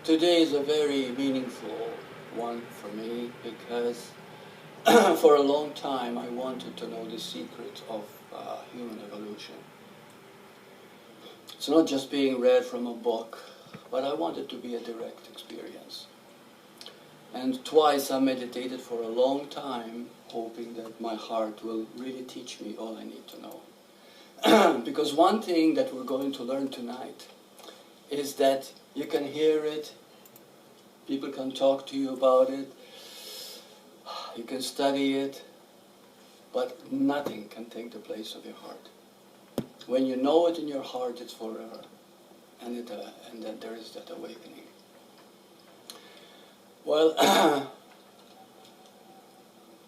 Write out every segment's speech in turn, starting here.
Today is a very meaningful one for me because for a long time I wanted to know the secret of human evolution. It's not just being read from a book, but I want it to be a direct experience. And twice I meditated for a long time, hoping that my heart will really teach me all I need to know. Because one thing that we're going to learn tonight is that you can hear it, people can talk to you about it, you can study it, but nothing can take the place of your heart. When you know it in your heart, it's forever, and then there is that awakening. Well,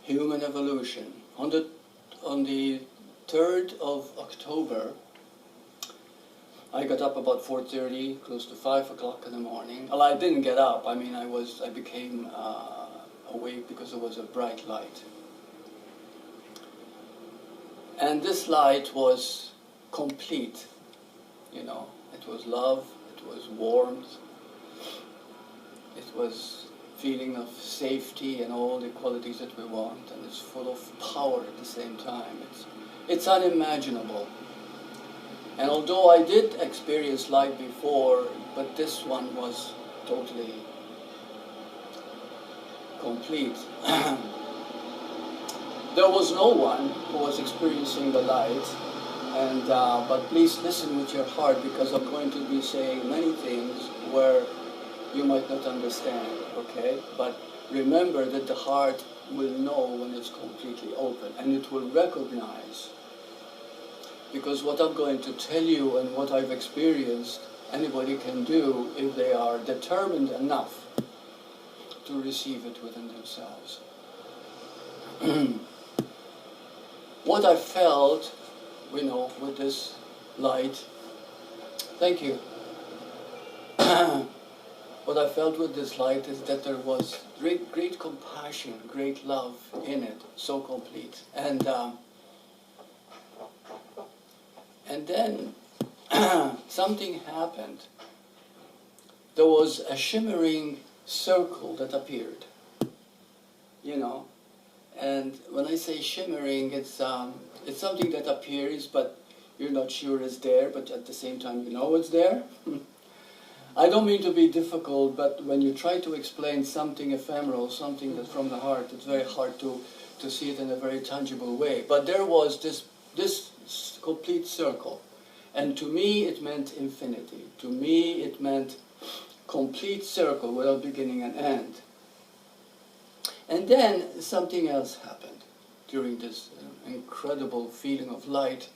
human evolution. On the 3rd of October, I got up about 4:30, close to 5 o'clock in the morning. Well, I didn't get up. I mean, I became awake because there was a bright light. And this light was complete. You know, it was love, it was warmth, it was feeling of safety and all the qualities that we want, and it's full of power at the same time. It's unimaginable. And although I did experience light before, but this one was totally complete. There was no one who was experiencing the light, and but please listen with your heart, because I'm going to be saying many things where you might not understand, okay? But remember that the heart will know when it's completely open, and it will recognize. Because what I'm going to tell you and what I've experienced, anybody can do if they are determined enough to receive it within themselves. What I felt, you know, with this light, thank you. What I felt with this light is that there was great compassion, great love in it, so complete. And then something happened. There was a shimmering circle that appeared, you know. And when I say shimmering, it's something that appears, but you're not sure it's there, but at the same time you know it's there. I don't mean to be difficult, but when you try to explain something ephemeral, something that's from the heart, it's very hard to see it in a very tangible way. But there was this complete circle. And to me it meant infinity. To me it meant complete circle without beginning and end. And then something else happened during this incredible feeling of light,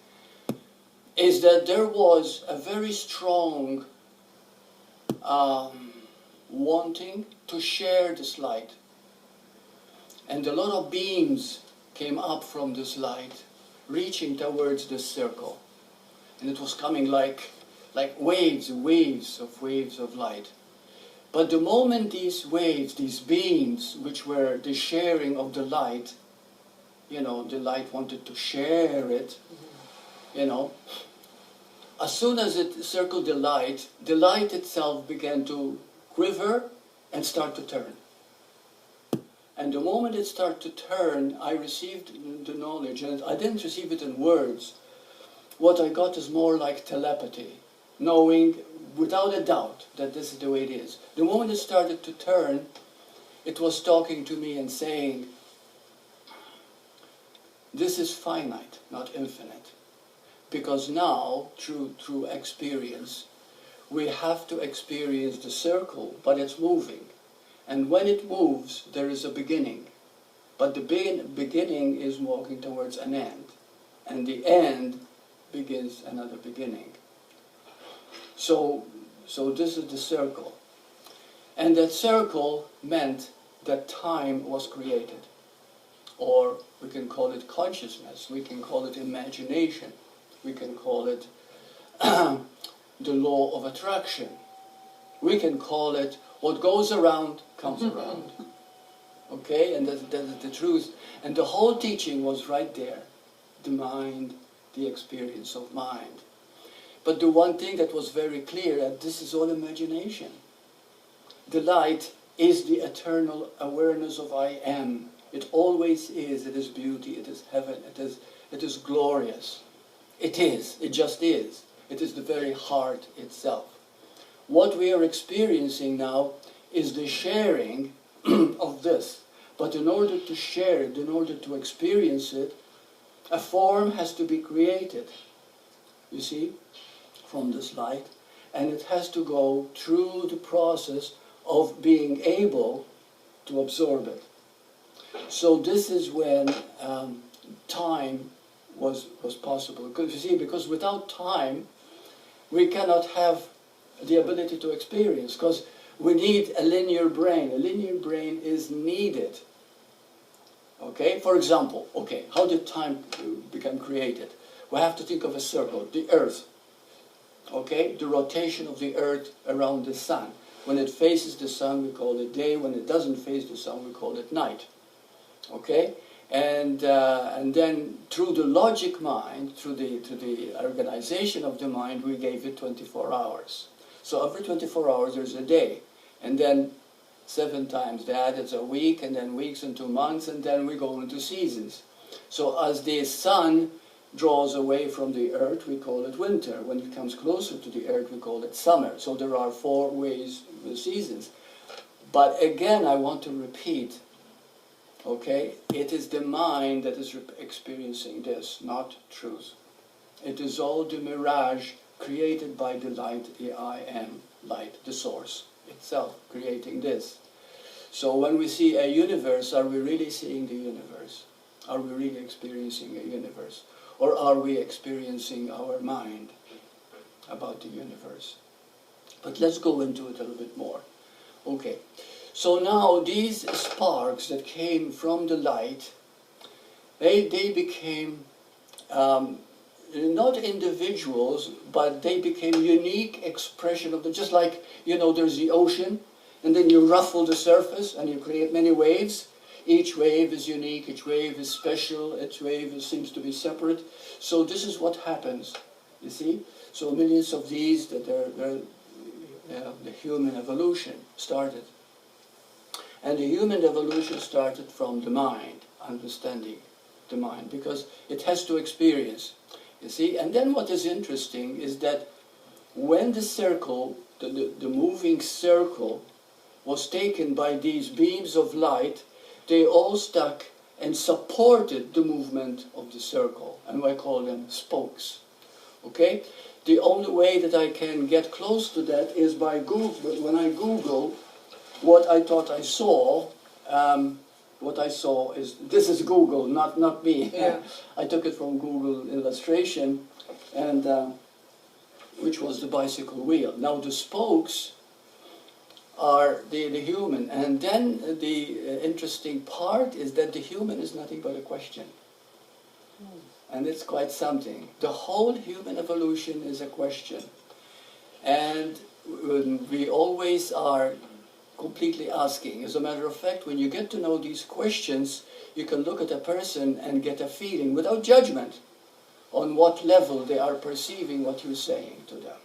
is that there was a very strong wanting to share this light. And a lot of beams came up from this light, reaching towards this circle. And it was coming like waves of light. But the moment these waves, these beams, which were the sharing of the light, you know, the light wanted to share it, you know, as soon as it circled the light itself began to quiver and start to turn. And the moment it started to turn, I received the knowledge, and I didn't receive it in words. What I got is more like telepathy, knowing without a doubt that this is the way it is. The moment it started to turn, it was talking to me and saying, this is finite, not infinite. Because now, through experience, we have to experience the circle, but it's moving. And when it moves, there is a beginning. But the beginning is walking towards an end. And the end begins another beginning. So this is the circle. And that circle meant that time was created. Or we can call it consciousness, we can call it imagination, we can call it the law of attraction. We can call it what goes around comes around. Okay, and that's the truth. And the whole teaching was right there. The mind, the experience of mind. But the one thing that was very clear, that this is all imagination. the light is the eternal awareness of I am. It always is. It is beauty. It is heaven. It is glorious. It is. It just is. It is the very heart itself. What we are experiencing now is the sharing of this. But in order to share it, in order to experience it, a form has to be created, you see, from this light. And it has to go through the process of being able to absorb it. So this is when time was possible. Because you see, because without time, we cannot have the ability to experience, because we need a linear brain. A linear brain is needed. Okay? For example, okay, how did time become created? We have to think of a circle, the Earth. Okay? The rotation of the Earth around the sun. When it faces the sun, we call it day. When it doesn't face the sun, we call it night. Okay? And then through the logic mind, through the organization of the mind, we gave it 24 hours. So every 24 hours there's a day. And then 7 times that, it's a week, and then weeks into months, and then we go into seasons. So as the sun draws away from the earth, we call it winter. When it comes closer to the earth, we call it summer. So there are 4 ways, the seasons. But again, I want to repeat, okay, it is the mind that is experiencing this, not truth. It is all the mirage created by the light, the I am light, the source itself, creating this. So when we see a universe, are we really seeing the universe? Are we really experiencing a universe? Or are we experiencing our mind about the universe? But let's go into it a little bit more. Okay, so now these sparks that came from the light, they became not individuals, but they became unique expression of the, just like, you know, there's the ocean, and then you ruffle the surface and you create many waves. Each wave is unique, each wave is special, each wave seems to be separate. So this is what happens, you see? So millions of these, that the human evolution started. And the human evolution started from the mind, understanding the mind, because it has to experience. You see, and then what is interesting is that when the circle, the moving circle, was taken by these beams of light, they all stuck and supported the movement of the circle, and I call them spokes. Okay? The only way that I can get close to that is by Google. When I Google what I thought I saw, what I saw is, this is Google, not me. Yeah. I took it from Google illustration, and which was the bicycle wheel. Now the spokes are the human, and then the interesting part is that the human is nothing but a question. And it's quite something. The whole human evolution is a question. And we always are completely asking. As a matter of fact, when you get to know these questions, you can look at a person and get a feeling without judgment on what level they are perceiving what you're saying to them.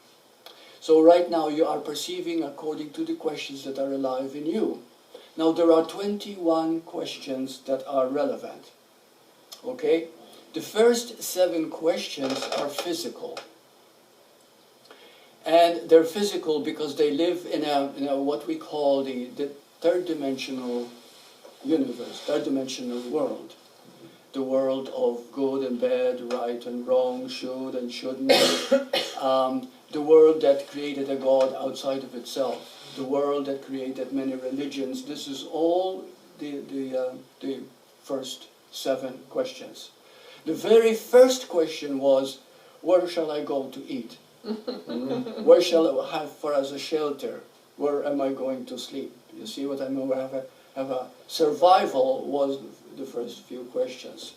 So right now you are perceiving according to the questions that are alive in you. Now there are 21 questions that are relevant. Okay? The first 7 questions are physical. And they're physical because they live in a what we call the third-dimensional universe, third-dimensional world. The world of good and bad, right and wrong, should and shouldn't. The world that created a God outside of itself. The world that created many religions. This is all the first 7 questions. The very first question was, where shall I go to eat? Where shall I have for as a shelter? Where am I going to sleep? You see what I mean? Have a survival was the first few questions.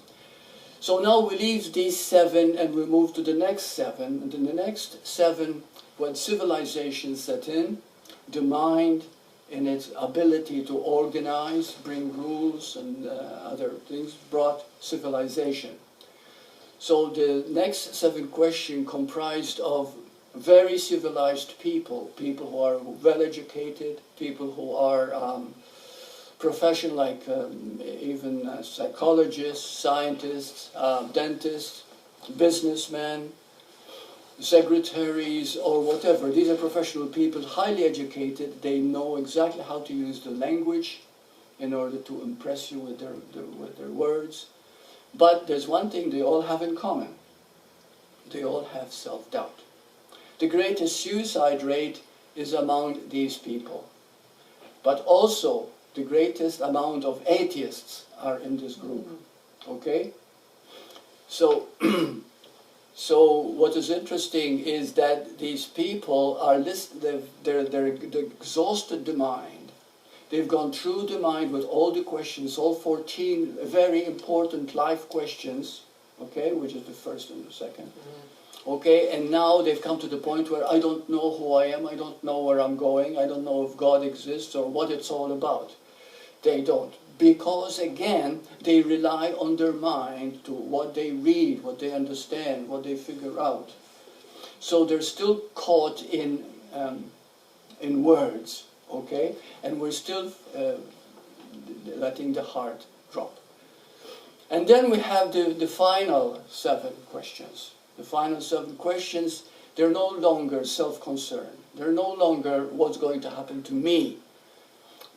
So now we leave these 7 and we move to the next 7. And in the next 7, when civilization set in, the mind in its ability to organize, bring rules and other things, brought civilization. So the next 7 questions comprised of very civilized people, people who are well educated, people who are professional, like even psychologists, scientists, dentists, businessmen, secretaries, or whatever. These are professional people, highly educated. They know exactly how to use the language in order to impress you with their words. But there's one thing they all have in common. They all have self-doubt. The greatest suicide rate is among these people. But also, the greatest amount of atheists are in this group. Okay? So, so what is interesting is that these people are they're exhausted the mind. They've gone through the mind with all the questions, all 14 very important life questions, okay, which is the first and the second. Okay, and now they've come to the point where I don't know who I am, I don't know where I'm going, I don't know if God exists or what it's all about. They don't. Because, again, they rely on their mind to what they read, what they understand, what they figure out. So they're still caught in words, okay? And we're still letting the heart drop. And then we have the final 7 questions. The final 7 questions, they're no longer self-concerned. They're no longer what's going to happen to me.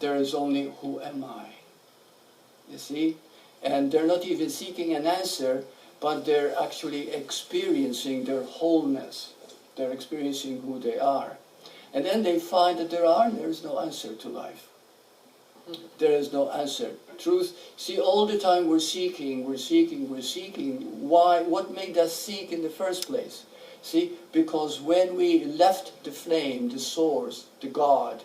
There is only who am I? You see? And they're not even seeking an answer, but they're actually experiencing their wholeness. They're experiencing who they are. And then they find that there is no answer to life. There is no answer. Truth, see, all the time we're seeking. Why? What made us seek in the first place? See, because when we left the flame, the source, the God,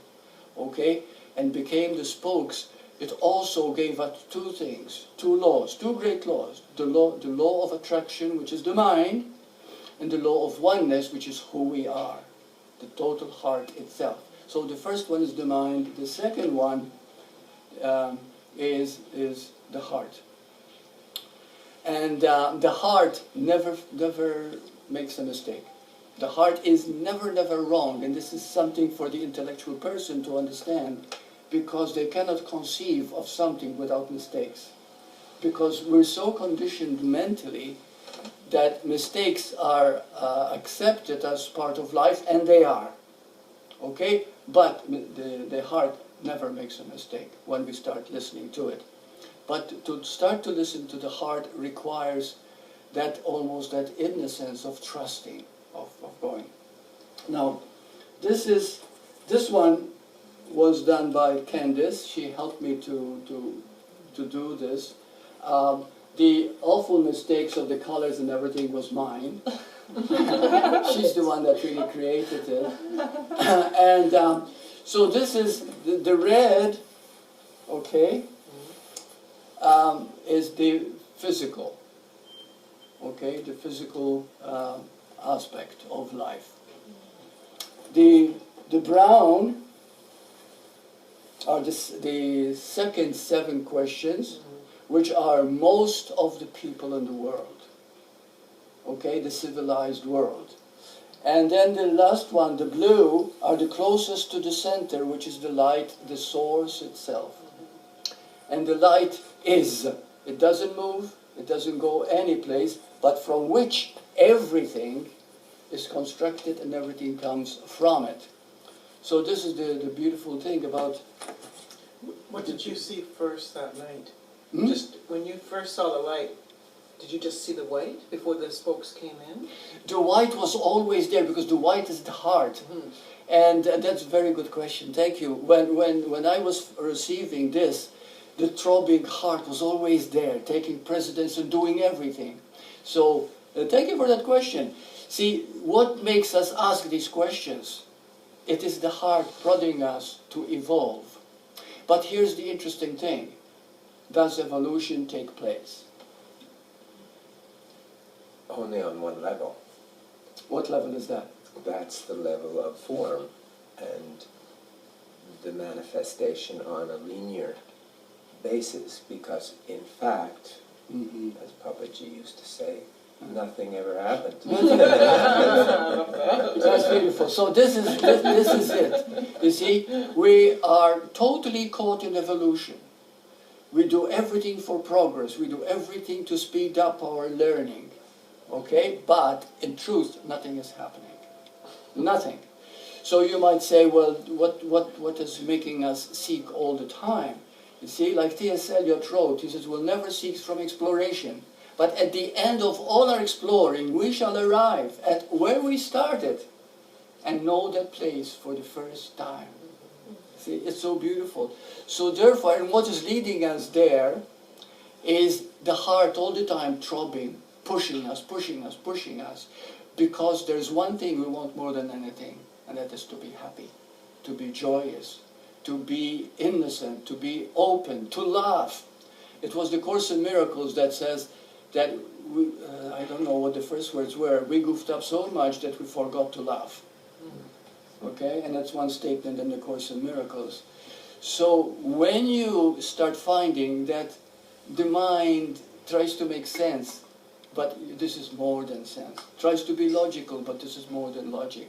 okay, and became the spokes, it also gave us 2 things, 2 laws, 2 great laws. The law of attraction, which is the mind, and the law of oneness, which is who we are, the total heart itself. So the first one is the mind. The second one is the heart. And the heart never makes a mistake. The heart is never wrong, and this is something for the intellectual person to understand, because they cannot conceive of something without mistakes. Because we're so conditioned mentally that mistakes are accepted as part of life, and they are. Okay? But the heart never makes a mistake when we start listening to it. But to start to listen to the heart requires that innocence of trusting, of going. Now, this one was done by Candice. She helped me to do this. The awful mistakes of the colors and everything was mine. She's the one that really created it. And so this is the red, okay, is the physical, okay, the physical aspect of life. The brown are the second 7 questions, which are most of the people in the world, okay, the civilized world. And then the last one, the blue, are the closest to the center, which is the light, the source itself. And the light is, it doesn't move, it doesn't go any place, but from which everything is constructed and everything comes from it. So this is the beautiful thing about... What did you see first that night? Just when you first saw the light, did you just see the white before the spokes came in? The white was always there, because the white is the heart. And that's a very good question. Thank you. When I was receiving this, the throbbing heart was always there, taking precedence and doing everything. So thank you for that question. See, what makes us ask these questions? It is the heart prodding us to evolve. But here's the interesting thing. Does evolution take place? Only on one level. What level is that? That's the level of form and the manifestation on a linear basis, because in fact, as Papaji used to say, nothing ever happened. That's beautiful. So this is it. You see, we are totally caught in evolution. We do everything for progress. We do everything to speed up our learning. Okay? But in truth, nothing is happening. Nothing. So you might say, well, what is making us seek all the time? You see, like T.S. Eliot wrote, he says, we'll never cease from exploration. But at the end of all our exploring, we shall arrive at where we started and know that place for the first time. See, it's so beautiful. So therefore, and what is leading us there is the heart all the time throbbing, pushing us, pushing us, pushing us. Because there's one thing we want more than anything, and that is to be happy, to be joyous, to be innocent, to be open, to laugh. It was the Course in Miracles that says that, I don't know what the first words were, we goofed up so much that we forgot to laugh. Okay, and that's one statement in the Course in Miracles. So when you start finding that the mind tries to make sense, but this is more than sense, tries to be logical, but this is more than logic.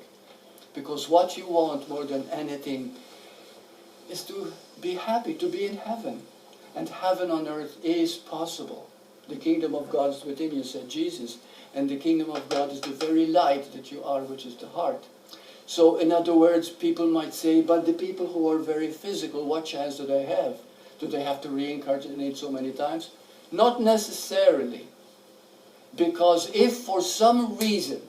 Because what you want more than anything is to be happy, to be in heaven. And heaven on earth is possible. The kingdom of God is within you, said Jesus. And the kingdom of God is the very light that you are, which is the heart. So in other words, people might say, but the people who are very physical, what chance do they have? Do they have to reincarnate so many times? Not necessarily. Because if for some reason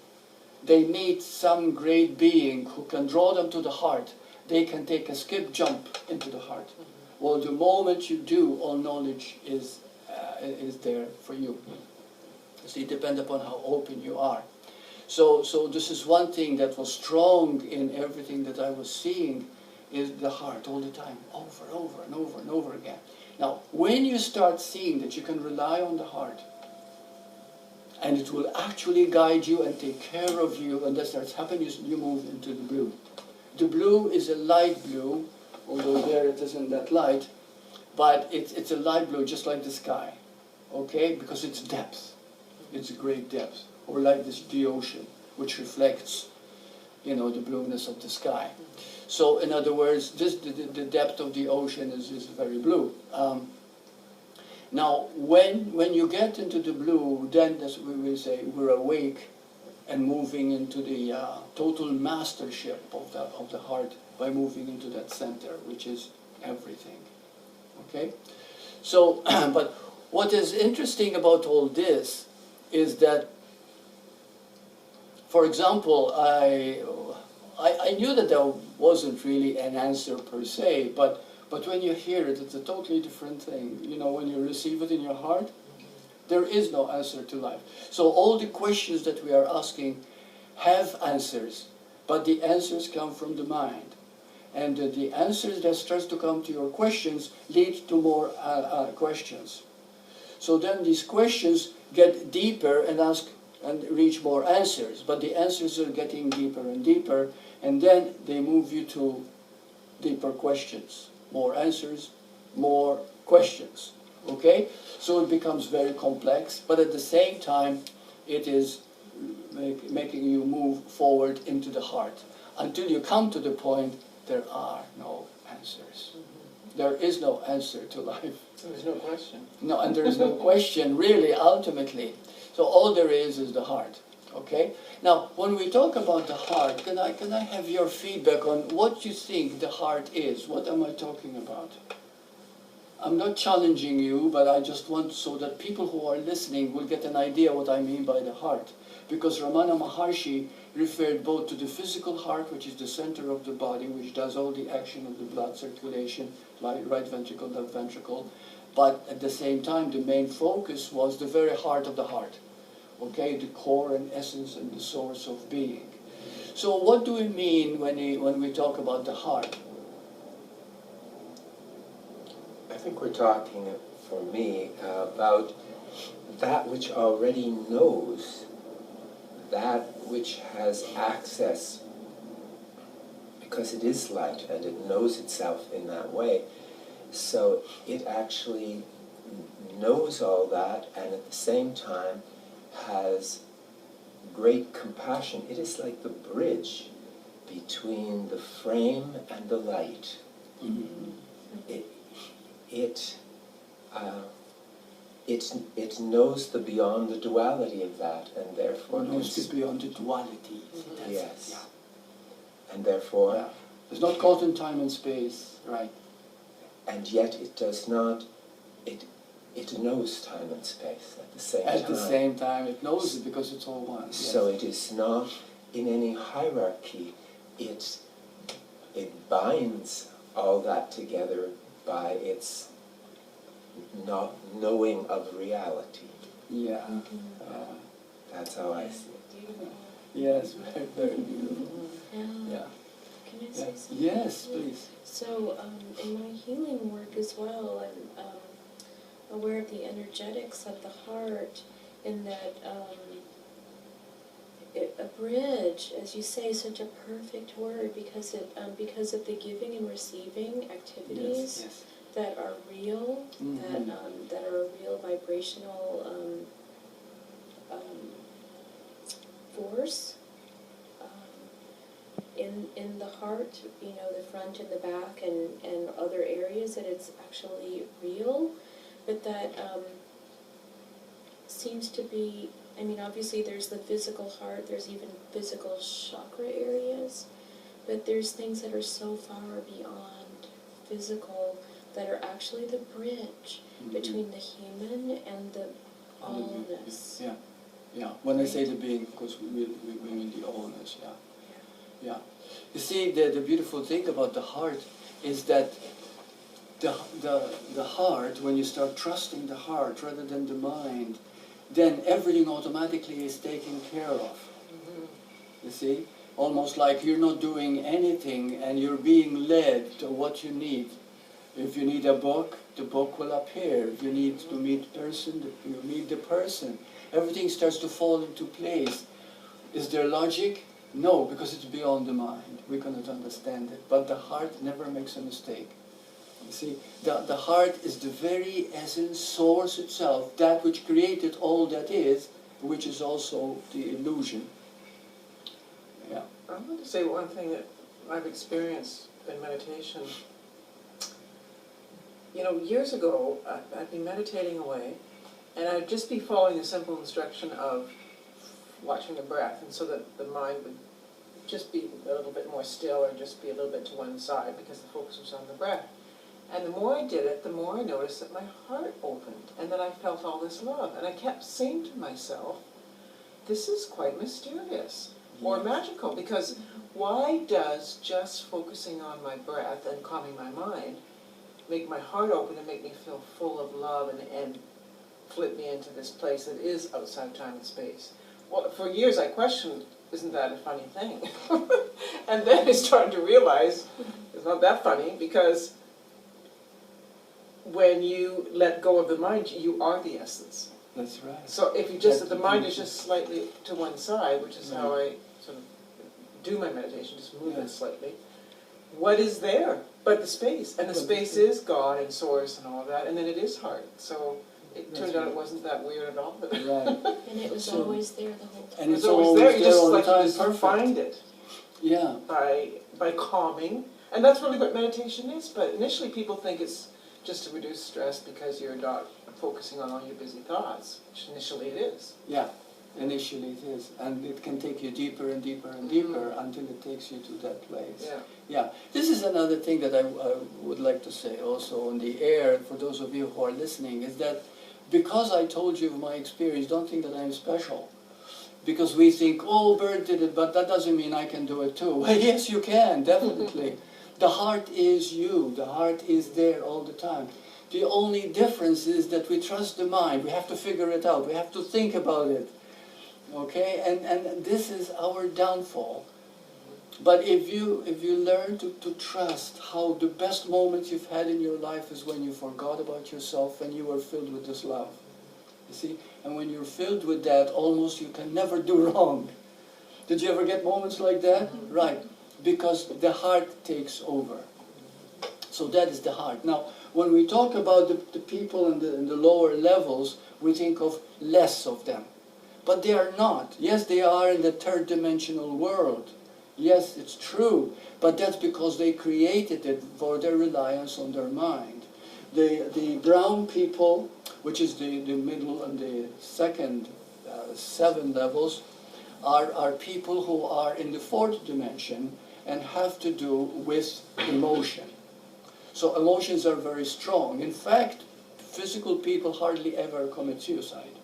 they meet some great being who can draw them to the heart, they can take a skip jump into the heart. Well, the moment you do, all knowledge is there for you. See, it depends upon how open you are. So this is one thing that was strong in everything that I was seeing, is the heart all the time, over and over and over again. Now, when you start seeing that you can rely on the heart, and it will actually guide you and take care of you, and that starts happening, you move into the blue. The blue is a light blue, although there it isn't that light, but it's a light blue just like the sky, okay? Because it's depth. It's a great depth. Or like the ocean, which reflects, the blueness of the sky. So in other words, the depth of the ocean is very blue. Now, when you get into the blue, then as we will say, we're awake and moving into the total mastership of the heart by moving into that center, which is everything. Okay? So, but what is interesting about all this is that, for example, I knew that there wasn't really an answer per se, but when you hear it, it's a totally different thing. When you receive it in your heart, there is no answer to life. So all the questions that we are asking have answers, but the answers come from the mind. And the answers that starts to come to your questions lead to more questions. So then these questions get deeper and ask and reach more answers, but the answers are getting deeper and deeper, and then they move you to deeper questions. More answers, more questions. Okay? So it becomes very complex, but at the same time, it is making you move forward into the heart. Until you come to the point, there are no answers. There is no answer to life. There's no question. No, and there is no question, really, ultimately. So all there is the heart. Okay? Now, when we talk about the heart, can I have your feedback on what you think the heart is? What am I talking about? I'm not challenging you, but I just want so that people who are listening will get an idea what I mean by the heart. Because Ramana Maharshi referred both to the physical heart, which is the center of the body, which does all the action of the blood circulation, like right ventricle, left ventricle, but at the same time the main focus was the very heart of the heart. Okay, the core and essence and the source of being. So what do we mean when we talk about the heart? I think we're talking, for me, about that which already knows, that which has access, because it is light and it knows itself in that way. So it actually knows all that, and at the same time has great compassion. It is like the bridge between the frame and the light. It knows the beyond the duality of that, and therefore knows the beyond the duality. Yes. Yeah. And therefore, Yeah. It's not caught in time and space, right? and yet it does not. It knows time and space at the same time. At the same time, it knows it because it's all one. So it is not in any hierarchy. It binds all that together by its not knowing of reality. Yeah. That's how I see it. Yes, very, very beautiful. Yeah. Can I say something? Yes, please. So, in my healing work as well, I'm aware of the energetics of the heart, in that a bridge, as you say, is such a perfect word, because because of the giving and receiving activities Yes. that are real, that are a real vibrational force. In the heart, the front and the back and other areas, that it's actually real, but that seems to be, obviously there's the physical heart, there's even physical chakra areas, but there's things that are so far beyond physical that are actually the bridge between the human and the allness. Yeah, yeah. When I say the being, of course, we mean the allness, yeah. Yeah. You see, the beautiful thing about the heart is that the heart, when you start trusting the heart rather than the mind, then everything automatically is taken care of. You see? Almost like you're not doing anything and you're being led to what you need. If you need a book, the book will appear. If you need to meet person, you meet the person. Everything starts to fall into place. Is there logic? No, because it's beyond the mind. We cannot understand it. But the heart never makes a mistake. You see, the heart is the very essence, source itself, that which created all that is, which is also the illusion. Yeah. I want to say one thing that I've experienced in meditation. Years ago, I'd be meditating away, and I'd just be following the simple instruction of watching the breath, and so that the mind would just be a little bit more still, or just be a little bit to one side, because the focus was on the breath. And the more I did it, the more I noticed that my heart opened, and that I felt all this love. And I kept saying to myself, this is quite mysterious, or magical, because why does just focusing on my breath and calming my mind make my heart open and make me feel full of love and flip me into this place that is outside time and space? Well, for years I questioned, isn't that a funny thing? And then I started to realize it's not that funny, because when you let go of the mind, you are the essence. That's right. So if you just, the mind is just slightly to one side, which is how I sort of do my meditation, just move it slightly. What is there but the space? And the space is God and Source and all that, and then it is heart. So it turned out it wasn't that weird at all. Right. And it was always there the whole time. And it's It was always there, you just all the like time, you just perfect. find it Yeah. by calming. And that's really what meditation is, but initially people think it's just to reduce stress because you're not focusing on all your busy thoughts, which initially it is. Yeah, initially it is. And it can take you deeper and deeper and deeper until it takes you to that place. Yeah. Yeah. This is another thing that I would like to say also on the air, for those of you who are listening, is that because I told you of my experience, don't think that I'm special. Because we think, oh, Burt did it, but that doesn't mean I can do it too. Well, yes, you can, definitely. The heart is you. The heart is there all the time. The only difference is that we trust the mind. We have to figure it out. We have to think about it. Okay? And this is our downfall. But if you learn to trust how the best moments you've had in your life is when you forgot about yourself and you were filled with this love. You see? And when you're filled with that, almost you can never do wrong. Did you ever get moments like that? Right. Because the heart takes over. So that is the heart. Now, when we talk about the people in the lower levels, we think of less of them. but they are not. Yes, they are in the third dimensional world. Yes, it's true, but that's because they created it for their reliance on their mind. The brown people, which is the middle and the second 7 levels, are people who are in the 4th dimension and have to do with emotion. So emotions are very strong. In fact, physical people hardly ever commit suicide,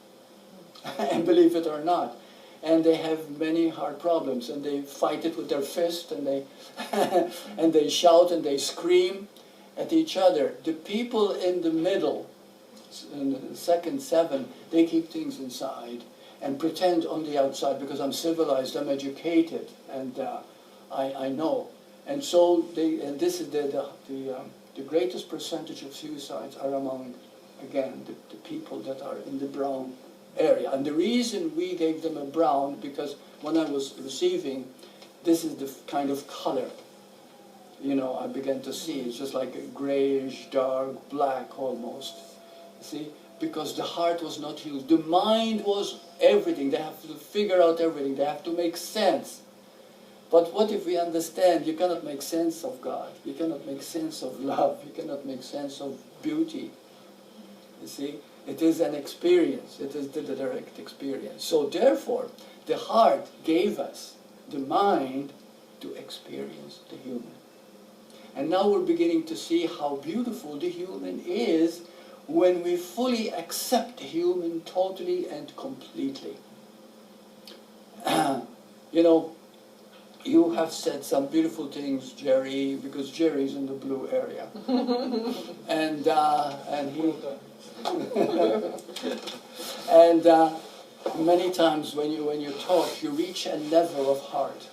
and believe it or not. And they have many heart problems, and they fight it with their fist, and they and they shout and they scream at each other. The people in the middle, in the second 7, they keep things inside and pretend on the outside, because I'm civilized, I'm educated, and I know. And so and this is the greatest percentage of suicides are among, again, the people that are in the brown area. And the reason we gave them a brown, because when I was receiving, this is the kind of color, I began to see. It's just like a grayish, dark, black almost. See? Because the heart was not used. The mind was everything. They have to figure out everything. They have to make sense. But what if we understand you cannot make sense of God? You cannot make sense of love. You cannot make sense of beauty. You see? It is an experience. It is the direct experience. So therefore, the heart gave us the mind to experience the human. And now we're beginning to see how beautiful the human is when we fully accept the human totally and completely. You have said some beautiful things, Jerry, because Jerry's in the blue area. and he... and many times when you talk, you reach a level of heart,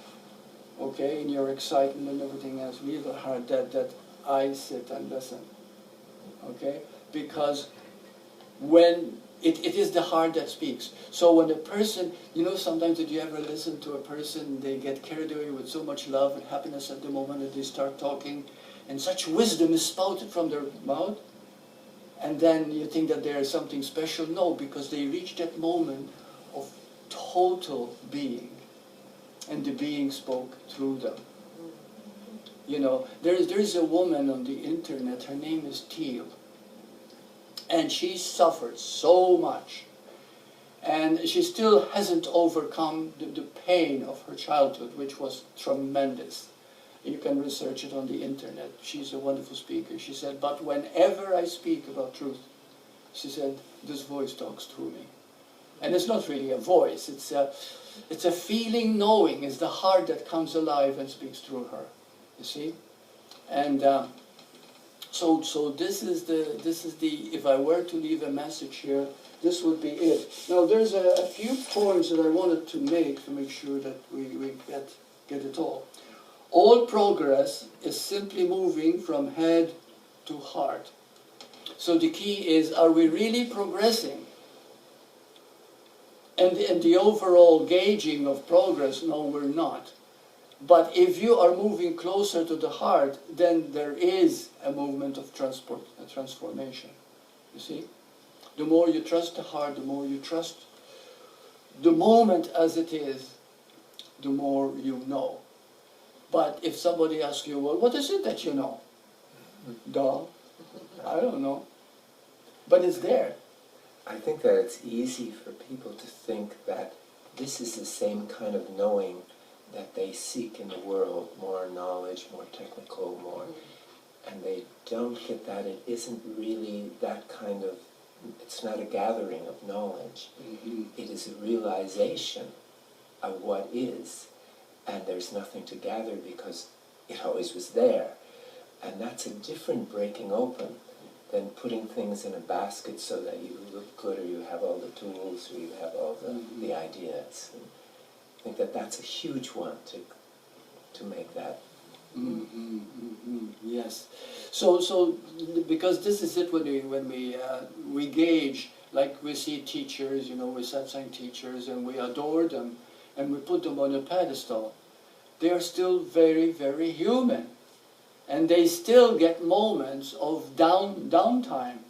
okay, in your excitement and everything else, real heart that I sit and listen, okay, because when it is the heart that speaks. So when a person, sometimes did you ever listen to a person, they get carried away with so much love and happiness at the moment that they start talking, and such wisdom is spouted from their mouth? And then you think that there is something special? No, because they reach that moment of total being. And the being spoke through them. There is a woman on the internet, her name is Teal. And she suffered so much. And she still hasn't overcome the pain of her childhood, which was tremendous. You can research it on the internet. She's a wonderful speaker. She said, but whenever I speak about truth, she said, this voice talks through me. And it's not really a voice. It's a feeling, knowing. It's the heart that comes alive and speaks through her. You see? And so this is the, if I were to leave a message here, this would be it. Now there's a few points that I wanted to make sure that we get it all. All progress is simply moving from head to heart. So the key is, are we really progressing? And the overall gauging of progress, no, we're not. But if you are moving closer to the heart, then there is a movement of transformation. You see? The more you trust the heart, the more you trust the moment as it is, the more you know. But if somebody asks you, well, what is it that you know? Duh. I don't know. But it's there. I think that it's easy for people to think that this is the same kind of knowing that they seek in the world, more knowledge, more technical, more, and they don't get that it isn't really that kind of, it's not a gathering of knowledge. Mm-hmm. It is a realization of what is, and there's nothing to gather because it always was there. And that's a different breaking open than putting things in a basket so that you look good, or you have all the tools, or you have all the ideas. And I think that that's a huge one to make that. Mm-hmm, mm-hmm, yes. So because this is it when we gauge, like we see teachers, we Satsang teachers, and we adore them, and we put them on a pedestal. They are still very, very human. And they still get moments of downtime.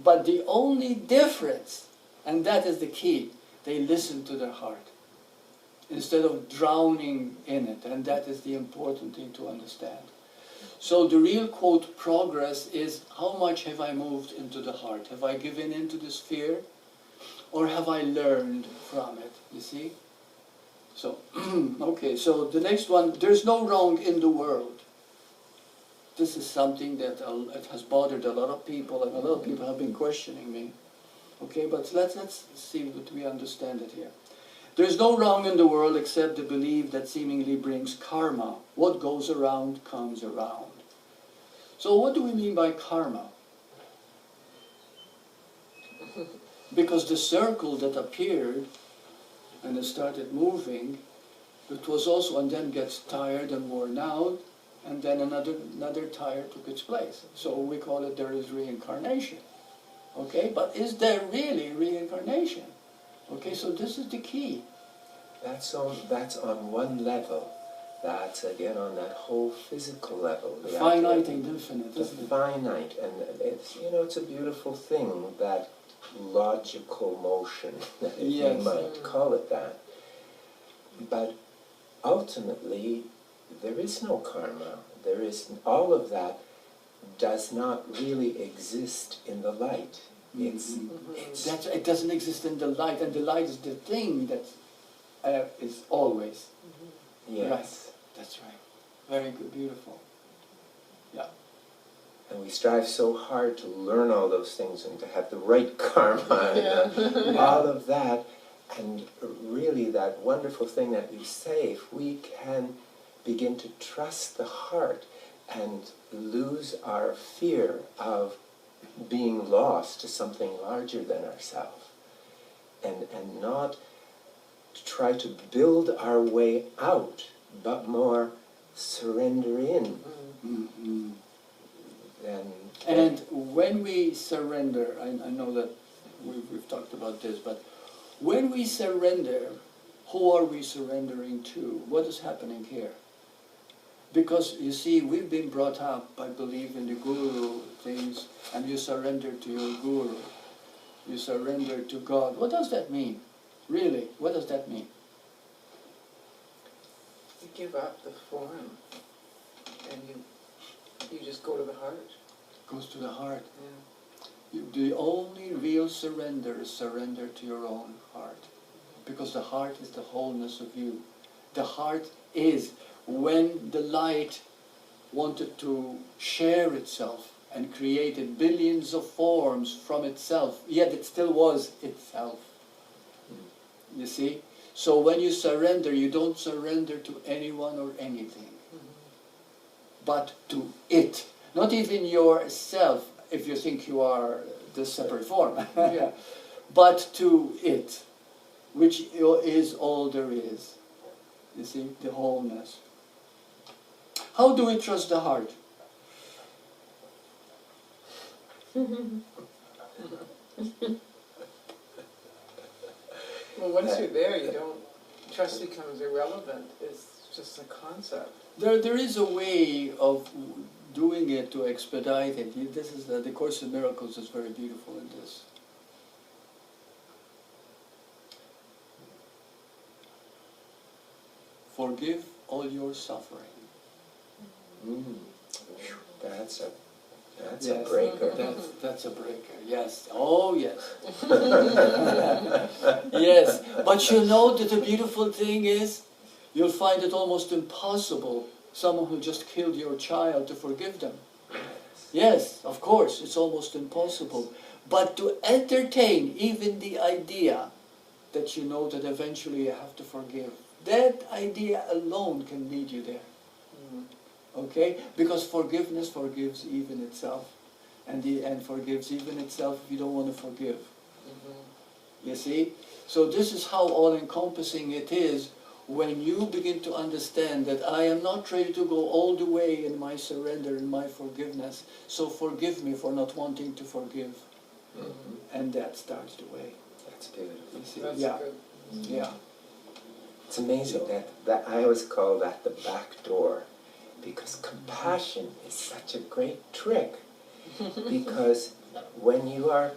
But the only difference, and that is the key, They listen to their heart instead of drowning in it, and that is the important thing to understand. So the real, quote, progress is how much have I moved into the heart? Have I given into this fear, or have I learned from it, you see? So, okay, so the next one, there's no wrong in the world. This is something that it has bothered a lot of people, and a lot of people have been questioning me. Okay, but let's see what we understand it here. There's no wrong in the world except the belief that seemingly brings karma. What goes around comes around. So what do we mean by karma? Because the circle that appeared and it started moving, it was also, and then gets tired and worn out, and then another tire took its place. So we call it, there is reincarnation. Okay, but is there really reincarnation? Okay, so this is the key. That's on one level. That's again on that whole physical level. The finite and infinite, the isn't it? finite, and it's, you know, it's a beautiful thing, that logical motion, if Yes. you might call it that. But ultimately, there is no karma. There is, all of that does not really exist in the light. It's It doesn't exist in the light, and the light is the thing that is always. yes. Right. That's right. Very good, beautiful. Yeah. And we strive so hard to learn all those things and to have the right karma and all of that. And really that wonderful thing that you say, if we can begin to trust the heart and lose our fear of being lost to something larger than ourselves, and not try to build our way out, but more surrender in. Mm-hmm. And when we surrender, I know that we've talked about this, but when we surrender, who are we surrendering to? What is happening here? Because, you see, we've been brought up by believing the guru things, and you surrender to your guru. You surrender to God. What does that mean? Really, what does that mean? You give up the form, and you just go to the heart. Goes to the heart. Yeah. The only real surrender is surrender to your own heart. Because the heart is the wholeness of you. The heart is, when the light wanted to share itself and created billions of forms from itself, yet it still was itself. You see? So when you surrender, you don't surrender to anyone or anything, but to it. Not even yourself, if you think you are the separate form, but to it, which is all there is. You see, the wholeness. How do we trust the heart? Well, once you're there, you don't, trust becomes irrelevant. It's just a concept. There is a way of doing it to expedite it. This is the Course in Miracles is very beautiful in this. Forgive all your suffering. that's a Yes, breaker. That's a breaker. Yes. Oh, yes. Yes. But you know that the beautiful thing is, you'll find it almost impossible, someone who just killed your child, to forgive them. Yes, of course, it's almost impossible. But to entertain even the idea that you know that eventually you have to forgive, that idea alone can lead you there. Okay? Because forgiveness forgives even itself. And forgives even itself if you don't want to forgive. You see? So this is how all-encompassing it is when you begin to understand that I am not ready to go all the way in my surrender, in my forgiveness, so forgive me for not wanting to forgive. And that starts the way. That's beautiful. You see? That's Yeah. good. Yeah. It's amazing that I always call that the back door, because compassion is such a great trick. Because when you are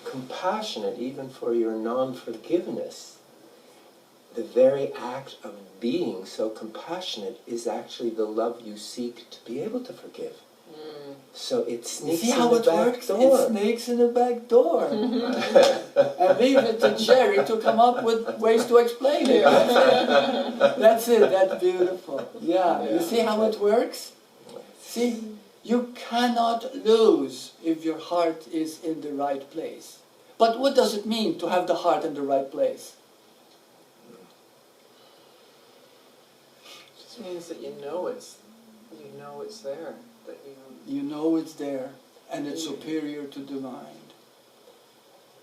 compassionate even for your non-forgiveness, the very act of being so compassionate is actually the love you seek to be able to forgive. So it You sneaks see in how the it back works? door. It snakes in the back door. And leave it to Jerry to come up with ways to explain it. That's it. That's beautiful. Yeah. You see how it works? See, you cannot lose if your heart is in the right place. But what does it mean to have the heart in the right place? It just means that you know it's there. That You know it's there, and it's superior to the mind.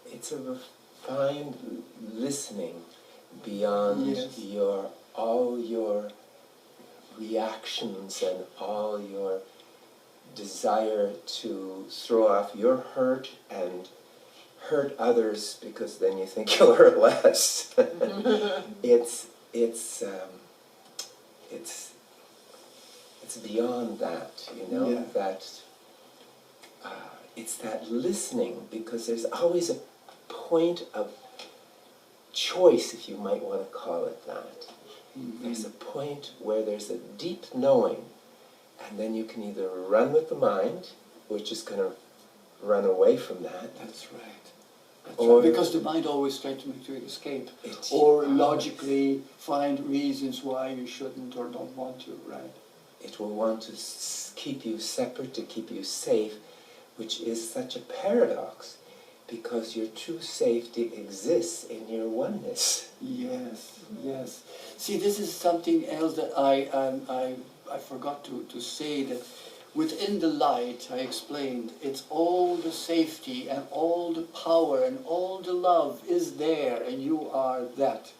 It's a refined listening beyond Yes. all your reactions and all your desire to throw off your hurt and hurt others because then you think you'll hurt less. It's beyond that, you know. Yeah. That it's that listening, because there's always a point of choice, if you might want to call it that. There's a point where there's a deep knowing, and then you can either run with the mind, which is going to run away from that. That's right. Or- Because the mind always tries to make you escape, or logically find reasons why you shouldn't or don't want to, right? It will want to keep you separate, to keep you safe, which is such a paradox, because your true safety exists in your oneness. Yes, yes. See, this is something else that I forgot to say, that within the light, I explained, it's all the safety and all the power and all the love is there, and you are that.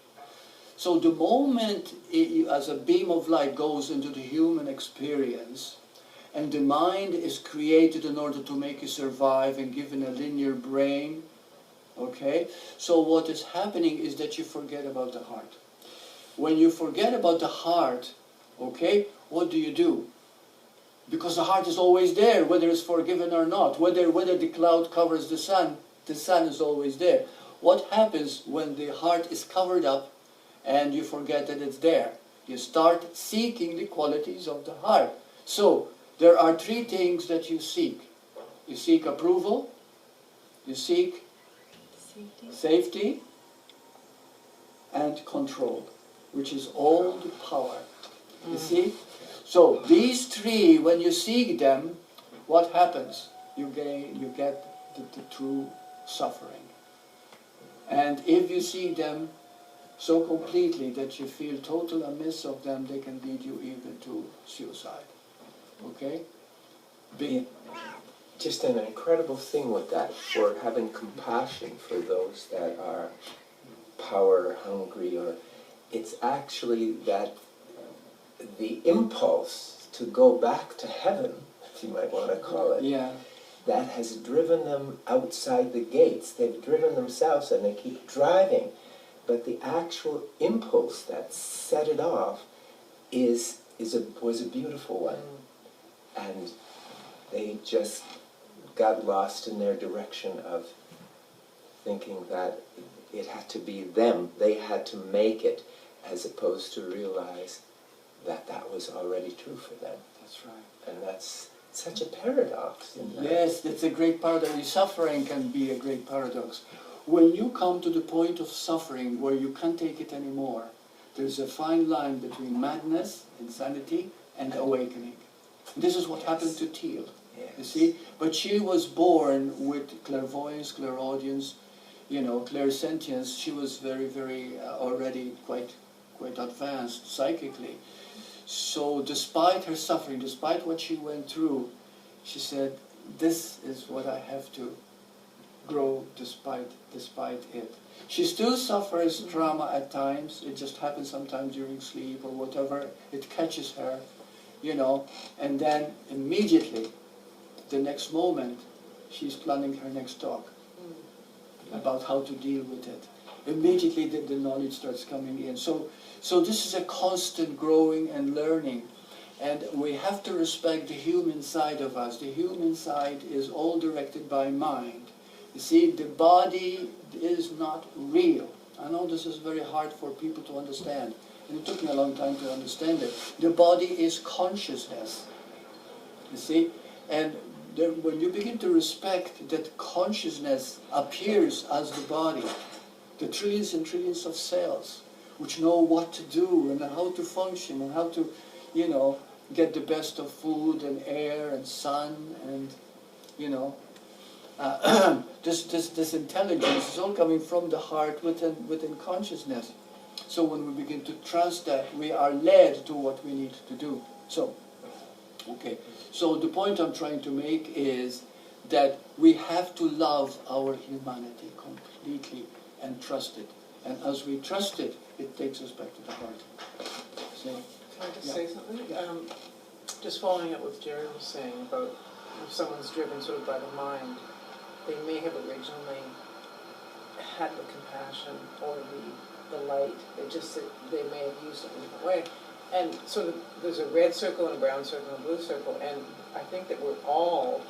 So the moment as a beam of light goes into the human experience, and the mind is created in order to make you survive and given a linear brain, okay? So what is happening is that you forget about the heart. When you forget about the heart, okay, what do? Because the heart is always there, whether it's forgiven or not. Whether the cloud covers the sun is always there. What happens when the heart is covered up and you forget that it's there? You start seeking the qualities of the heart. So, there are three things that you seek. You seek approval, you seek safety, and control, which is all the power. You see? So these three, when you seek them, what happens? You get the true suffering. And if you see them so completely that you feel total amiss of them, they can lead you even to suicide. Okay? Just an incredible thing with that, for having compassion for those that are power hungry, or it's actually that the impulse to go back to heaven, if you might want to call it, Yeah. that has driven them outside the gates. They've driven themselves and they keep driving. But the actual impulse that set it off was a beautiful one. And they just got lost in their direction of thinking that it had to be them. They had to make it, as opposed to realize that was already true for them. That's right. And that's such a paradox. In that. Yes, that's a great paradox. Suffering can be a great paradox. When you come to the point of suffering where you can't take it anymore, there's a fine line between madness, insanity, and awakening. This is what happened to Teal, you see? But she was born with clairvoyance, clairaudience, clairsentience. She was very, very already quite advanced psychically. So despite her suffering, despite what she went through, she said, this is what I have to grow despite it. She still suffers trauma at times. It just happens sometimes during sleep or whatever. It catches her, and then immediately, the next moment, she's planning her next talk about how to deal with it. Immediately the knowledge starts coming in. So this is a constant growing and learning. And we have to respect the human side of us. The human side is all directed by mind. You see, the body is not real. I know this is very hard for people to understand, and it took me a long time to understand it. The body is consciousness, you see, and when you begin to respect that consciousness appears as the body, the trillions and trillions of cells which know what to do and how to function and how to, you know, get the best of food and air and sun and, you know, this intelligence is all coming from the heart within consciousness. So when we begin to trust that, we are led to what we need to do. So, okay. So the point I'm trying to make is that we have to love our humanity completely and trust it. And as we trust it, it takes us back to the heart. So, Can I just yeah. say something? Yeah. Just following up what Jerry was saying about if someone's driven sort of by the mind, they may have originally had the compassion or the light. They may have used it in a different way. And so there's a red circle and a brown circle and a blue circle, and I think that we're all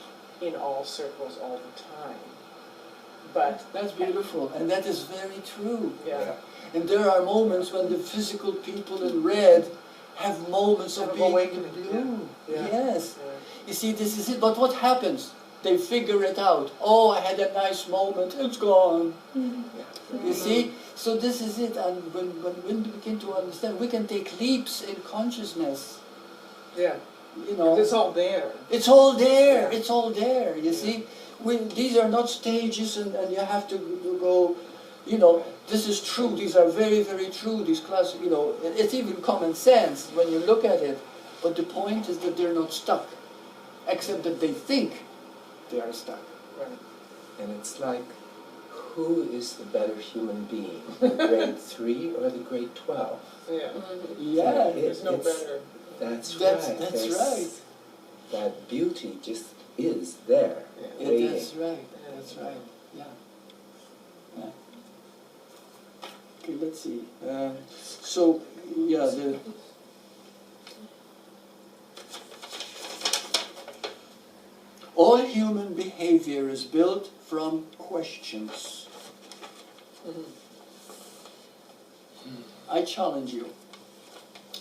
in all circles all the time. But that's beautiful, and that is very true. yeah. And there are moments when the physical people in red have moments of Have being in awakening, blue. yeah. Yes. Yeah. You see, this is it. But what happens? They figure it out. Oh, I had a nice moment. It's gone. You see? So this is it. And when we begin to understand, we can take leaps in consciousness. Yeah. You know, It's all there. it's all there. Yeah. It's all there. You see, these are not stages, and you have to go. You know, this is true. These are very, very true. These classes. You know, it's even common sense when you look at it. But the point is that they're not stuck, except that they think they are stuck. Right. And it's like, who is the better human being, the grade 3 or the grade 12? Yeah. Yeah. There's no It's- better. That's That's There's- right. That beauty just is there, Yeah. waiting. That's right. That's right. Yeah. Yeah. Okay, let's see. So, yeah, all human behavior is built from questions. I challenge you.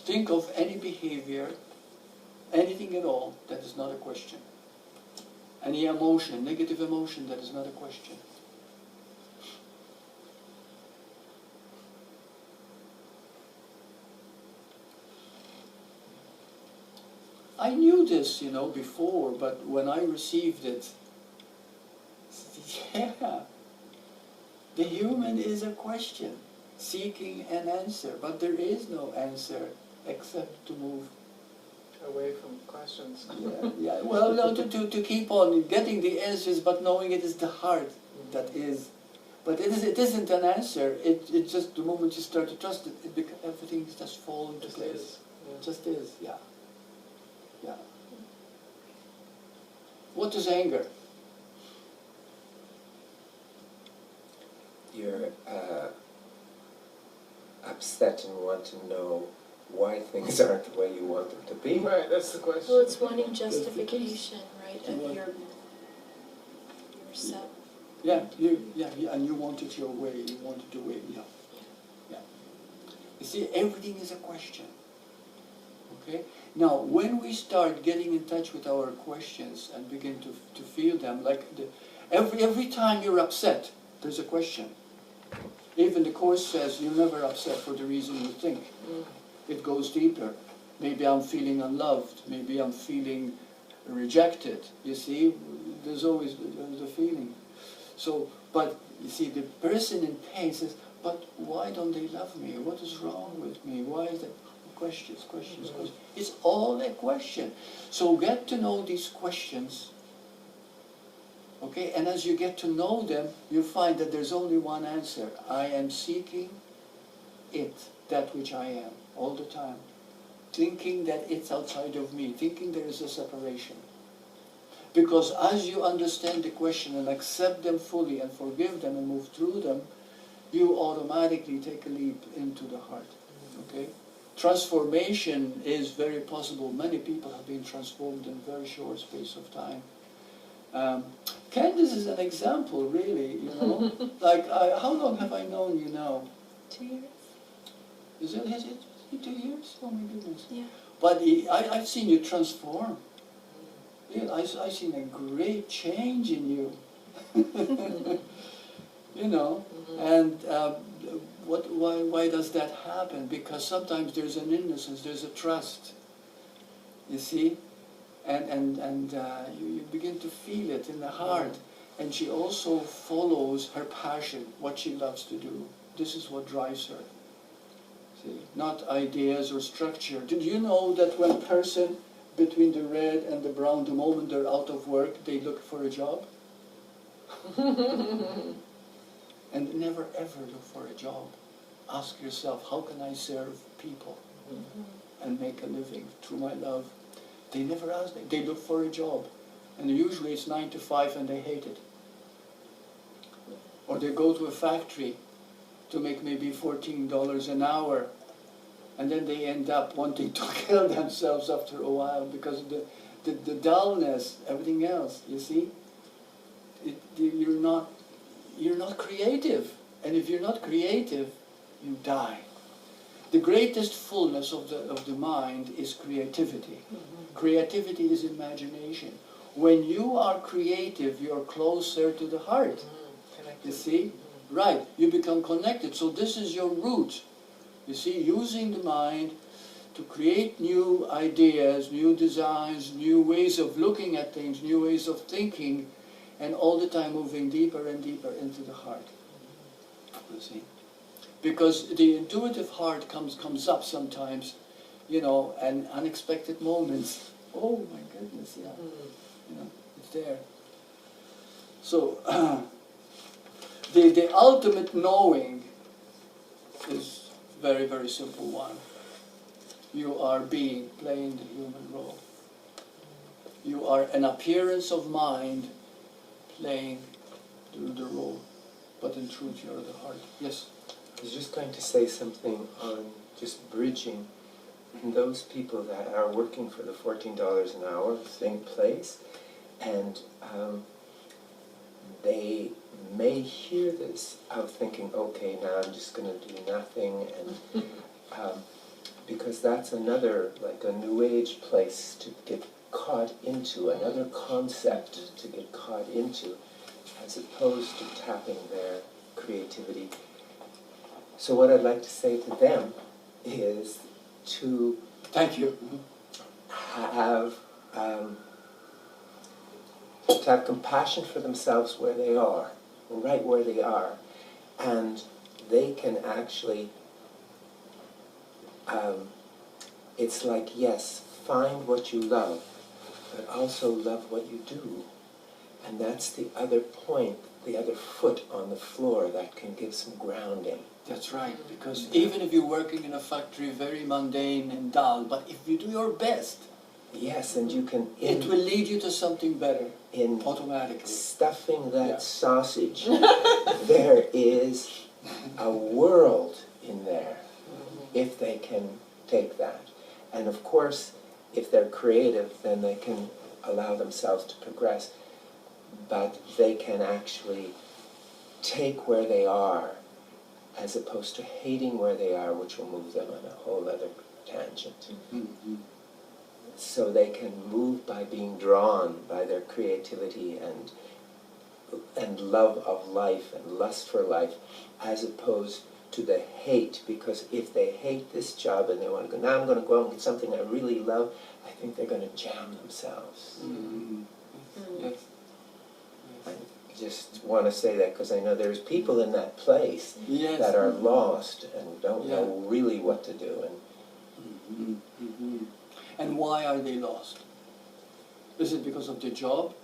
Think of any behavior, anything at all, that is not a question. Any emotion, negative emotion, that is not a question. I knew this, you know, before, but when I received it, yeah, the human is a question, seeking an answer, but there is no answer except to move. Away from questions. Yeah, yeah. Well, no, to keep on getting the answers, but knowing it is the heart that is. But it isn't an answer. It just, the moment you start to trust it, everything just falls into Just place. is. It just is, yeah. Yeah. What is anger? You're upset and want to know why things aren't the way you want them to be. Right, that's the question. Well, it's wanting justification, right, of your self. Yeah, and you want it your way. You want it your way. Yeah, yeah. You see, everything is a question. Okay. Now, when we start getting in touch with our questions and begin to feel them, like every time you're upset, there's a question. Even the Course says you're never upset for the reason you think. It goes deeper. Maybe I'm feeling unloved. Maybe I'm feeling rejected. You see, there's always the feeling. So, but you see, the person in pain says, but why don't they love me? What is wrong with me? Why is that? Questions. It's all a question. So get to know these questions. Okay, and as you get to know them, you find that there's only one answer. I am seeking it, that which I am, all the time. Thinking that it's outside of me, thinking there is a separation. Because as you understand the question and accept them fully and forgive them and move through them, you automatically take a leap into the heart. Okay? Transformation is very possible. Many people have been transformed in a very short space of time. Candice is an example, really, you know. Like, how long have I known you now? 2 years? Is it 2 years? Oh my goodness. Yeah. But I've seen you transform. Yeah, I've seen a great change in you. You know, and why does that happen? Because sometimes there's an innocence, there's a trust, you see, and you begin to feel it in the heart. And she also follows her passion, what she loves to do. This is what drives her. See, not ideas or structure. Did you know that when a person between the red and the brown, the moment they're out of work, they look for a job? And never ever look for a job. Ask yourself, how can I serve people and make a living through my love? They never ask that. They look for a job. And usually it's 9 to 5 and they hate it. Or they go to a factory to make maybe $14 an hour, and then they end up wanting to kill themselves after a while because of the dullness, everything else, you see? You're not creative. And if you're not creative, you die. The greatest fullness of the mind is creativity. Creativity is imagination. When you are creative, you're closer to the heart. You see? Right, you become connected. So this is your root. You see, using the mind to create new ideas, new designs, new ways of looking at things, new ways of thinking, and all the time moving deeper and deeper into the heart. You see? Because the intuitive heart comes up sometimes, you know, and unexpected moments. Oh my goodness, yeah. You know, it's there. So, the ultimate knowing is very, very simple one. You are being, playing the human role. You are an appearance of mind playing the role. But in truth, you are the heart. Yes? I was just going to say something on just bridging those people that are working for the $14 an hour thing place, and they may hear this of thinking, okay, now I'm just going to do nothing, and because that's another, like a New Age place to get caught into, another concept to get caught into, as opposed to tapping their creativity. So what I'd like to say to them is to Thank you. have compassion for themselves where they are, right where they are, and they can actually, it's like, yes, find what you love, but also love what you do. And that's the other point, the other foot on the floor that can give some grounding. That's right, because even if you're working in a factory, very mundane and dull, but if you do your best, yes, and you can, it will lead you to something better, in automatically. stuffing that sausage, there is a world in there, if they can take that. And of course, if they're creative, then they can allow themselves to progress. But they can actually take where they are, as opposed to hating where they are, which will move them on a whole other tangent. So they can move by being drawn by their creativity and love of life and lust for life, as opposed to the hate. Because if they hate this job and they want to go, now I'm going to go out and get something I really love, I think they're going to jam themselves. Yes. I just want to say that because I know there's people in that place Yes. that are lost and don't know really what to do. And why are they lost? Is it because of the job?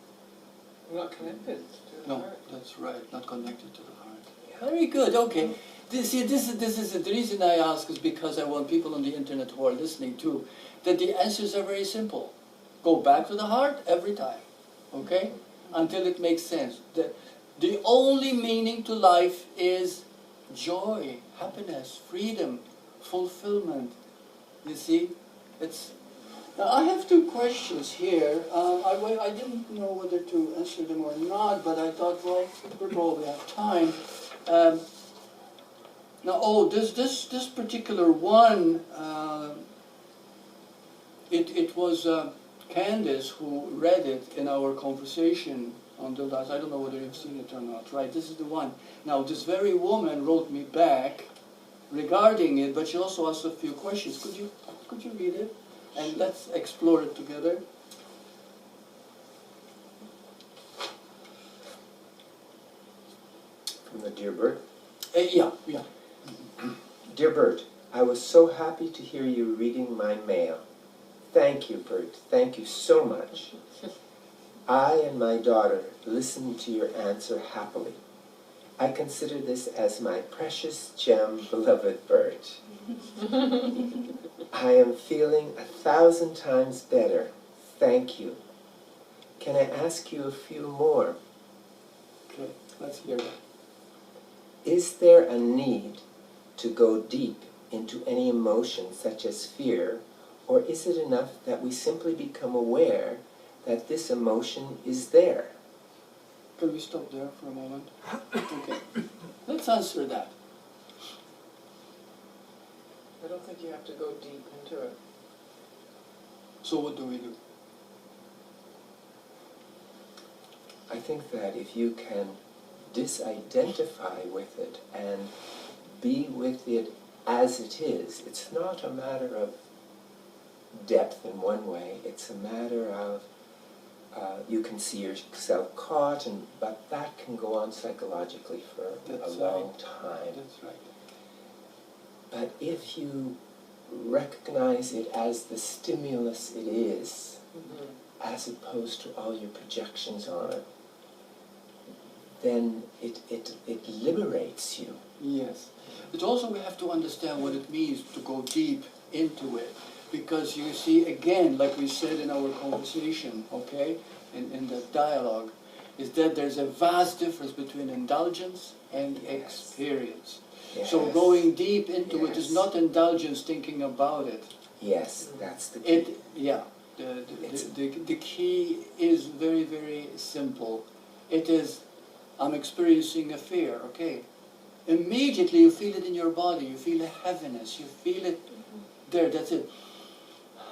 Not connected to the No, heart. that's right, not connected to the heart. Very good, okay. This is the reason I ask is because I want people on the internet who are listening too, that the answers are very simple. Go back to the heart every time, okay? Until it makes sense. The only meaning to life is joy, happiness, freedom, fulfillment. You see, Now, I have two questions here. I didn't know whether to answer them or not, but I thought, well, we probably have time. Now, this particular one, it was Candace who read it in our conversation on the last. I don't know whether you've seen it or not. Right, this is the one. Now, this very woman wrote me back regarding it, but she also asked a few questions. Could you read it? And let's explore it together. From the Dear Burt. Yeah. Dear Burt, I was so happy to hear you reading my mail. Thank you, Burt. Thank you so much. I and my daughter listened to your answer happily. I consider this as my precious gem, beloved Burt. I am feeling 1,000 times better. Thank you. Can I ask you a few more? Okay, let's hear it. Is there a need to go deep into any emotion such as fear, or is it enough that we simply become aware that this emotion is there? Can we stop there for a moment? Okay, let's answer that. I don't think you have to go deep into it. So what do we do? I think that if you can disidentify with it and be with it as it is, it's not a matter of depth in one way, it's a matter of you can see yourself caught, but that can go on psychologically for a long time. That's right. But if you recognize it as the stimulus it is, as opposed to all your projections on it, then it liberates you. Yes. But also we have to understand what it means to go deep into it. Because you see, again, like we said in our conversation, okay, in the dialogue, is that there's a vast difference between indulgence and experience. Yes. So going deep into it is Yes. not indulgence thinking about it. Yes, that's the key. The key is very, very simple. It is, I'm experiencing a fear, okay. Immediately you feel it in your body, you feel a heaviness, you feel it there, that's it.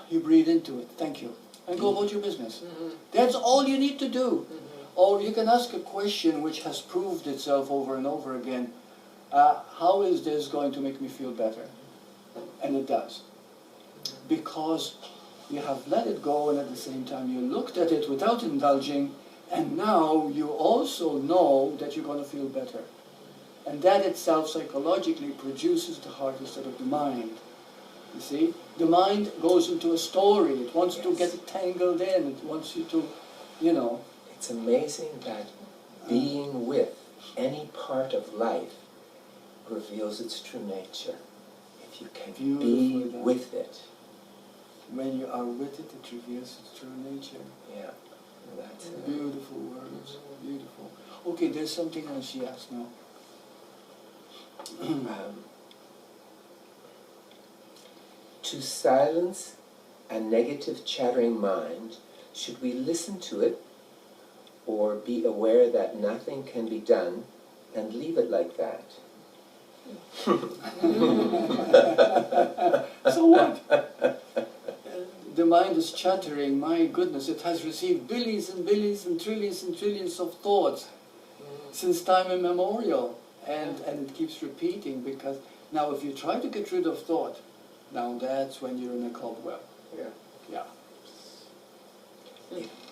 You breathe into it, thank you, and go about your business. That's all you need to do. Or you can ask a question which has proved itself over and over again. How is this going to make me feel better? And it does. Because you have let it go, and at the same time you looked at it without indulging, and now you also know that you're going to feel better. And that itself psychologically produces the heart instead of the mind. You see? The mind goes into a story. It wants to get tangled in. It wants you to, you know. It's amazing that being with any part of life reveals its true nature. If you can be with it. When you are with it, it reveals its true nature. Yeah, that's it. Beautiful words. Beautiful. Okay, there's something else she asked now. To silence a negative chattering mind, should we listen to it or be aware that nothing can be done and leave it like that? So what? The mind is chattering, my goodness, it has received billions and billions and trillions of thoughts since time immemorial. And it keeps repeating, because now if you try to get rid of thought, now that's when you're in a cobweb. Yeah.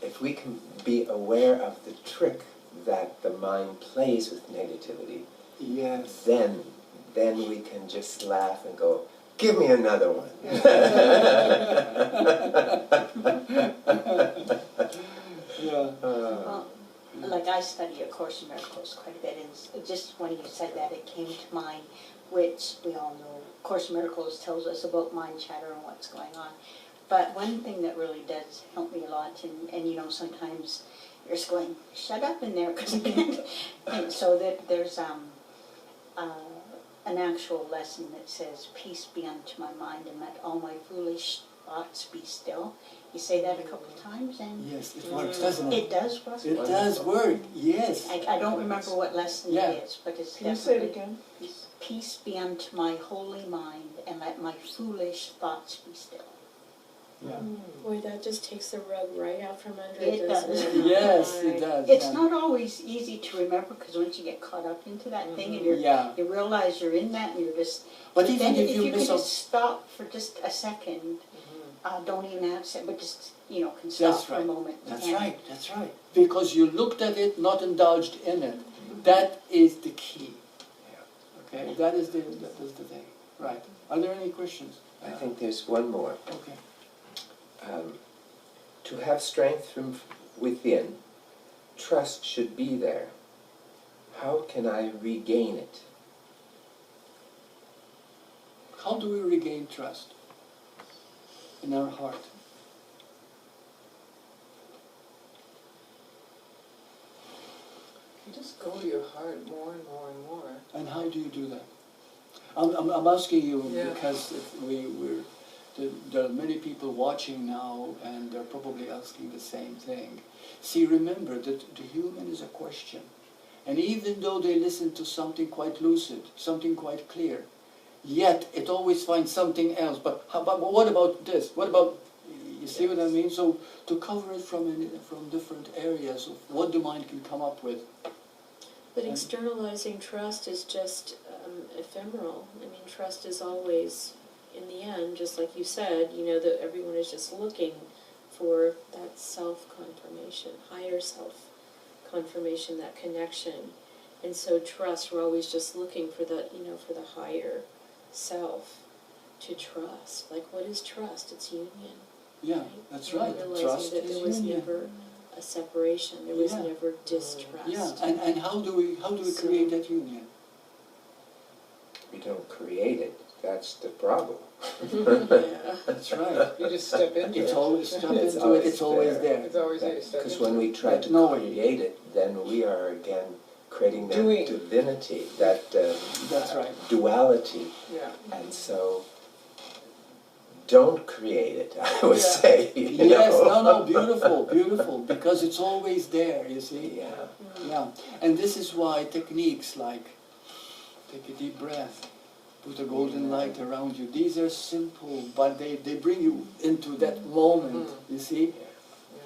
If we can be aware of the trick that the mind plays with negativity, yes, then we can just laugh and go, give me another one. Yeah. Well, like I study A Course in Miracles quite a bit, and just when you said that, it came to mind, which we all know, Course in Miracles tells us about mind chatter and what's going on. But one thing that really does help me a lot, and you know, sometimes you're just going, shut up in there, because and so that there's an actual lesson that says, peace be unto my mind, and let all my foolish thoughts be still. You say that a couple of times and Yes, it works, doesn't it? it does work. It does work, yes. I don't remember what lesson Yeah. it is, but it's Can you say it definitely, again? peace be unto my holy mind, and let my foolish thoughts be still. Yeah. Boy, that just takes the rug right out from under It it, doesn't does. it? Yes, My. it does. It's yeah. not always easy to remember, because once you get caught up into that thing and Yeah, you realize you're in that and you're just, but even then if if you you could miss just out, stop for just a second, don't even have to, but just, can stop That's for a right. moment. that's and- right, that's right. Because you looked at it, not indulged in it. That is the key. Okay, that is the thing. Right. Are there any questions? I think there's one more. Okay. To have strength from within, trust should be there. How can I regain it? How do we regain trust in our heart? You just go to your heart more and more and more. And how do you do that? I'm asking you Yeah. because there are many people watching now, and they're probably asking the same thing. See, remember that the human is a question. And even though they listen to something quite lucid, something quite clear, yet it always finds something else. But what about this? What about, you see what I mean? So to cover it from different areas of what the mind can come up with. But externalizing trust is just ephemeral. I mean, trust is always, in the end, just like you said, that everyone is just looking for that self-confirmation, higher self-confirmation, that connection. And so trust, we're always just looking for the, for the higher self to trust. Like, what is trust? It's union. Yeah, that's right. Realizing Trust that is there was union. never a separation. There was Yeah. never distrust. Yeah, and how do we create that union? We don't create it. That's the problem. Yeah. That's right. You just step into It's it. always step It's into it. always It's always there. there. It's always there, you step Because into when it. we try to No way. create it, then we are again creating that Doing. divinity, that That's right. duality. Yeah. And so, don't create it, I would Yeah. say. Yes, no, beautiful, beautiful, because it's always there, you see? Yeah. Yeah, and this is why techniques like take a deep breath, put a golden light around you, these are simple, but they bring you into that moment, you see?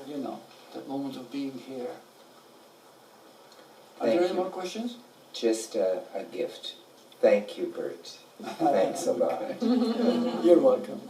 Yeah. That moment of being here. Are Thank there any you. more questions? Just a gift. Thank you, Burt. Thanks a lot. You're welcome.